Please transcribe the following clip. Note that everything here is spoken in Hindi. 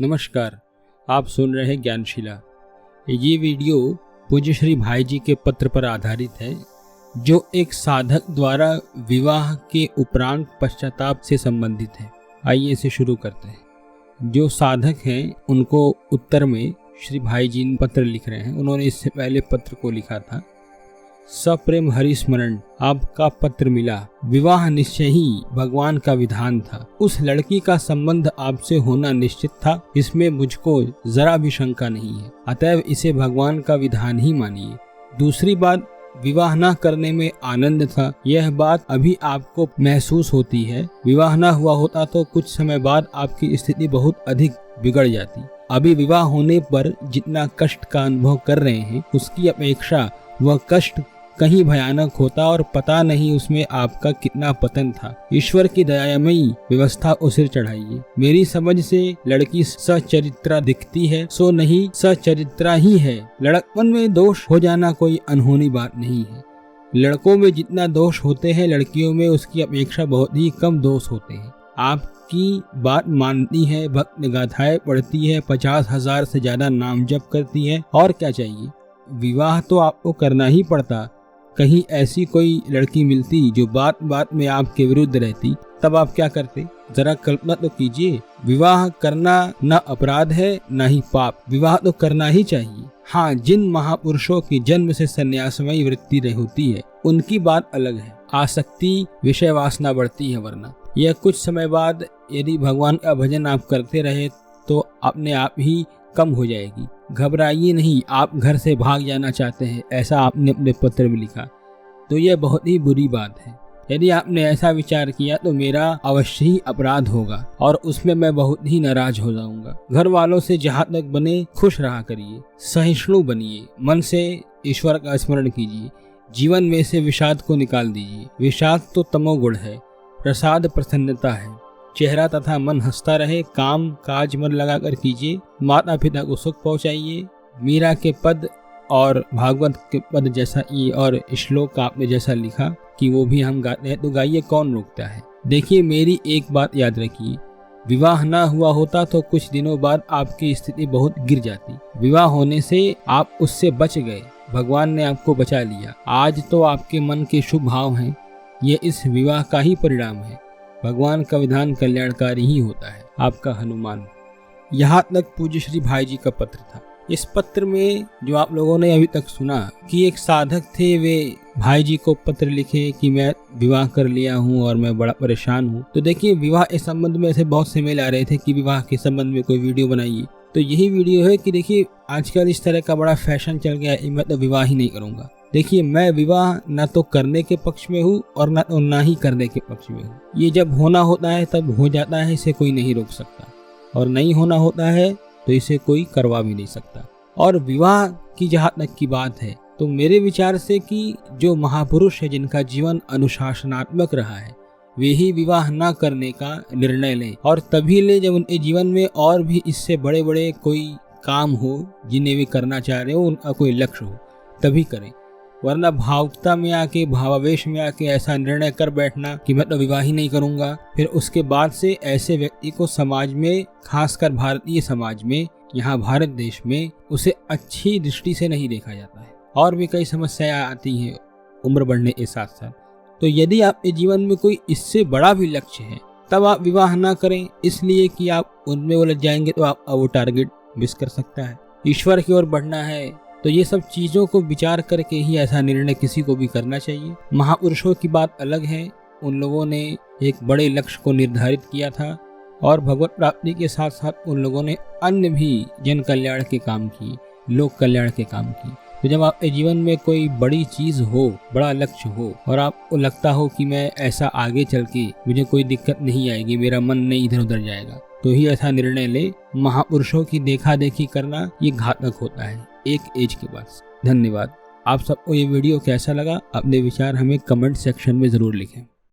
नमस्कार, आप सुन रहे हैं ज्ञानशिला। ये वीडियो पूज्य श्री भाई जी के पत्र पर आधारित है, जो एक साधक द्वारा विवाह के उपरांत पश्चाताप से संबंधित है। आइए इसे शुरू करते हैं। जो साधक हैं उनको उत्तर में श्री भाई जी पत्र लिख रहे हैं। उन्होंने इससे पहले पत्र को लिखा था, सप्रेम हरिस्मरण, आपका पत्र मिला। विवाह निश्चय ही भगवान का विधान था। उस लड़की का संबंध आपसे होना निश्चित था, इसमें मुझको जरा भी शंका नहीं है। अतएव इसे भगवान का विधान ही मानिए। दूसरी बात, विवाह न करने में आनंद था, यह बात अभी आपको महसूस होती है। विवाह न हुआ होता तो कुछ समय बाद आपकी स्थिति बहुत अधिक बिगड़ जाती। अभी विवाह होने पर जितना कष्ट का अनुभव कर रहे हैं, उसकी अपेक्षा वह कष्ट कहीं भयानक होता और पता नहीं उसमें आपका कितना पतन था। ईश्वर की दयामयी व्यवस्था उसे चढ़ाइए। मेरी समझ से लड़की सचरित्रा दिखती है, सो नहीं सचरित्रा ही है। लड़कपन में दोष हो जाना कोई अनहोनी बात नहीं है। लड़कों में जितना दोष होते हैं, लड़कियों में उसकी अपेक्षा बहुत ही कम दोष होते हैं। आपकी बात मानती है, भक्त गाथाएं पढ़ती है, 50,000 से ज्यादा नाम जप करती है, और क्या चाहिए। विवाह तो आपको करना ही पड़ता। कहीं ऐसी कोई लड़की मिलती जो बात बात में आपके विरुद्ध रहती, तब आप क्या करते? जरा कल्पना तो कीजिए। विवाह करना न अपराध है न ही पाप। विवाह तो करना ही चाहिए। हाँ, जिन महापुरुषों की जन्म से संन्यासमयी वृत्ति रही होती है, उनकी बात अलग है। आसक्ति, विषय वासना बढ़ती है, वरना यह कुछ समय बाद यदि भगवान का भजन आप करते रहे तो अपने आप ही कम हो जाएगी। घबराइए नहीं, आप घर से भाग जाना चाहते हैं, ऐसा आपने अपने पत्र में लिखा, तो यह बहुत ही बुरी बात है। यदि आपने ऐसा विचार किया तो मेरा अवश्य ही अपराध होगा और उसमें मैं बहुत ही नाराज हो जाऊंगा। घर वालों से जहाँ तक बने खुश रहा करिए, सहिष्णु बनिए, मन से ईश्वर का स्मरण कीजिए, जीवन में से विषाद को निकाल दीजिए। विषाद तो तमोगुण है, प्रसाद प्रसन्नता है। चेहरा तथा मन हंसता रहे, काम काज मन लगाकर कीजिए, माता पिता को सुख पहुंचाइए। मीरा के पद और भागवत के पद जैसा ये और श्लोक आपने जैसा लिखा कि वो भी हम गाते हैं, तो गाइए, कौन रोकता है। देखिए, मेरी एक बात याद रखिए, विवाह ना हुआ होता तो कुछ दिनों बाद आपकी स्थिति बहुत गिर जाती। विवाह होने से आप उससे बच गए, भगवान ने आपको बचा लिया। आज तो आपके मन के शुभ भाव हैं, ये इस विवाह का ही परिणाम है। भगवान का विधान कल्याणकारी ही होता है। आपका हनुमान। यहाँ तक पूज्य श्री भाई जी का पत्र था। इस पत्र में जो आप लोगों ने अभी तक सुना कि एक साधक थे, वे भाई जी को पत्र लिखे कि मैं विवाह कर लिया हूँ और मैं बड़ा परेशान हूँ। तो देखिए, विवाह के संबंध में ऐसे बहुत से मेल आ रहे थे कि विवाह के संबंध में कोई वीडियो बनाइए। तो यही वीडियो है कि देखिए, आजकल इस तरह का बड़ा फैशन चल गया है, मैं तो विवाह ही नहीं करूँगा। देखिए, मैं विवाह न तो करने के पक्ष में हूँ और न तो ना ही करने के पक्ष में हूँ। ये जब होना होता है तब हो जाता है, इसे कोई नहीं रोक सकता, और नहीं होना होता है तो इसे कोई करवा भी नहीं सकता। और विवाह की जहाँ तक की बात है, तो मेरे विचार से कि जो महापुरुष है, जिनका जीवन अनुशासनात्मक रहा है, वे ही विवाह न करने का निर्णय लें, और तभी ले जब उनके जीवन में और भी इससे बड़े बड़े कोई काम हो जिन्हें वे करना चाह रहे हो, उनका कोई लक्ष्य हो, तभी करें। वरना भावुकता में आके, भावावेश में आके ऐसा निर्णय कर बैठना कि मैं तो विवाह ही नहीं करूंगा, फिर उसके बाद से ऐसे व्यक्ति को समाज में, खासकर भारतीय समाज में, यहाँ भारत देश में, उसे अच्छी दृष्टि से नहीं देखा जाता है। और भी कई समस्याएं आती हैं उम्र बढ़ने के साथ साथ। तो यदि आपके जीवन में कोई इससे बड़ा भी लक्ष्य है, तब आप विवाह ना करें, इसलिए कि आप उनमें उलझ जाएंगे तो आपका वो टारगेट मिस कर सकता है। ईश्वर की ओर बढ़ना है तो ये सब चीजों को विचार करके ही ऐसा निर्णय किसी को भी करना चाहिए। महापुरुषों की बात अलग है, उन लोगों ने एक बड़े लक्ष्य को निर्धारित किया था और भगवत प्राप्ति के साथ साथ उन लोगों ने अन्य भी जन कल्याण के काम किए, लोक कल्याण के काम किए। तो जब आपके जीवन में कोई बड़ी चीज हो, बड़ा लक्ष्य हो, और आपको लगता हो कि मैं ऐसा आगे चल के मुझे कोई दिक्कत नहीं आएगी, मेरा मन नहीं इधर उधर जाएगा, तो ही ऐसा निर्णय ले। महापुरुषों की देखा देखी करना ये घातक होता है एक एज के बाद। धन्यवाद। आप सबको ये वीडियो कैसा लगा? अपने विचार हमें कमेंट सेक्शन में जरूर लिखें।